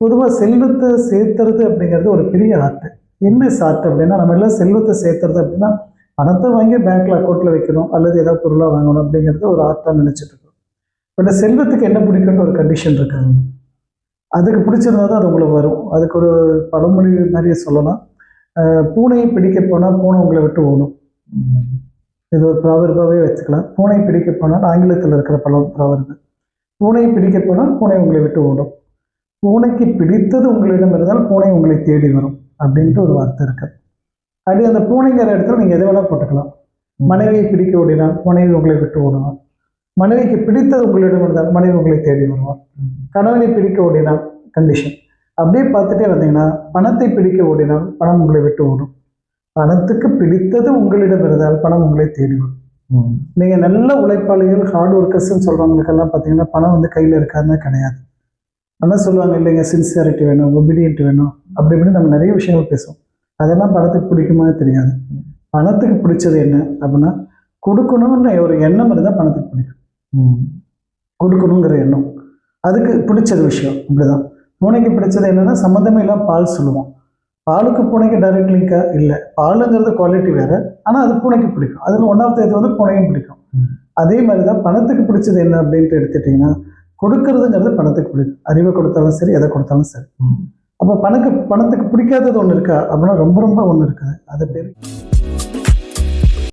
பொதுவாக செல்வத்தை சேர்த்துறது அப்படிங்கிறது ஒரு பெரிய ஆர்ட். என்ன ஆர்ட் அப்படின்னா, நம்ம எல்லாம் செல்வத்தை சேர்த்துறது அப்படின்னா பணத்தை வாங்கி பேங்க்ல அக்கௌண்ட்ல வைக்கணும் அல்லது ஏதாவது பொருளாக வாங்கணும் அப்படிங்கிறது ஒரு ஆர்ட்டாக நினைச்சிட்டு இருக்கோம். பட் செல்வத்துக்கு என்ன பிடிக்கும்னு ஒரு கண்டிஷன் இருக்காங்க. அதுக்கு பிடிச்சிருந்தா தான் அது உங்களுக்கு வரும். அதுக்கு ஒரு பழமொழி மாதிரியே சொல்லலாம். பூனையை பிடிக்க போனால் பூனை உங்களை விட்டு ஓடும். இது ஒரு ப்ராவர்பாவே வச்சுக்கலாம். பூனை பிடிக்க போனால் ஆங்கிலத்தில் இருக்கிற ப்ராவர்பு. பூனையை பிடிக்க போனால் பூனை உங்களை விட்டு ஓடும். பூனைக்கு பிடித்தது உங்களிடம் இருந்தால் பூனை உங்களை தேடி வரும் அப்படின்ட்டு ஒரு வார்த்தை இருக்கு. அப்படி அந்த பூனைங்கிற இடத்துல நீங்கள் எதை வேணால் போட்டுக்கலாம். மனைவியை பிடிக்க ஓடினால் மனைவி உங்களை விட்டு ஓடுவார். மனைவிக்கு பிடித்தது உங்களிடம் இருந்தால் மனைவி உங்களை தேடி வருவார். கணவனை பிடிக்க ஓடினால் கண்டிஷன். அப்படியே பார்த்துட்டே வந்தீங்கன்னா பணத்தை பிடிக்க ஓடினால் பணம் உங்களை விட்டு ஓடும். பணத்துக்கு பிடித்தது உங்களிடம் இருந்தால் பணம் உங்களை தேடி வரும். நீங்கள் நல்ல உழைப்பாளிகள் ஹார்ட் ஒர்க்கர்ஸ்ன்னு சொல்கிறவங்களுக்கெல்லாம் பார்த்தீங்கன்னா பணம் வந்து கையில் இருக்காதுன்னு கிடையாது. ஆனால் சொல்லுவாங்க இல்லைங்க, சின்சியாரிட்டி வேணும், ஒபீடியன்ட் வேணும், அப்படி இப்படின்னு நம்ம நிறைய விஷயங்கள் பேசுவோம். அதெல்லாம் பணத்துக்கு பிடிக்குமா தெரியாது. பணத்துக்கு பிடிச்சது என்ன அப்படின்னா, கொடுக்கணும்னு ஒரு எண்ணம் இருந்தால் பணத்துக்கு பிடிக்கும். கொடுக்கணுங்கிற எண்ணம் அதுக்கு பிடிச்சது விஷயம். இப்படிதான் பூனைக்கு பிடிச்சது என்னன்னா, சம்மந்தமே இல்லாமல் பால் சொல்லுவோம். பாலுக்கு பூனைக்கு டைரக்ட் லிங்காக இல்லை. பாலுங்கிறது குவாலிட்டி வேறு, ஆனால் அது பூனைக்கு பிடிக்கும். அதில் ஒன்றாவது இது வந்து பூனையும் பிடிக்கும். அதே மாதிரி தான் பணத்துக்கு பிடிச்சது என்ன அப்படின்ட்டு எடுத்துட்டிங்கன்னா, கொடுக்கறதுங்கிறது பணத்துக்கு பிடிக்கும். அறிவை கொடுத்தாலும் சரி, எதை கொடுத்தாலும் சரி. அப்போ பணத்துக்கு பிடிக்காதது ஒன்று இருக்கா அப்படின்னா ரொம்ப ரொம்ப ஒன்று இருக்குது. அது பேர்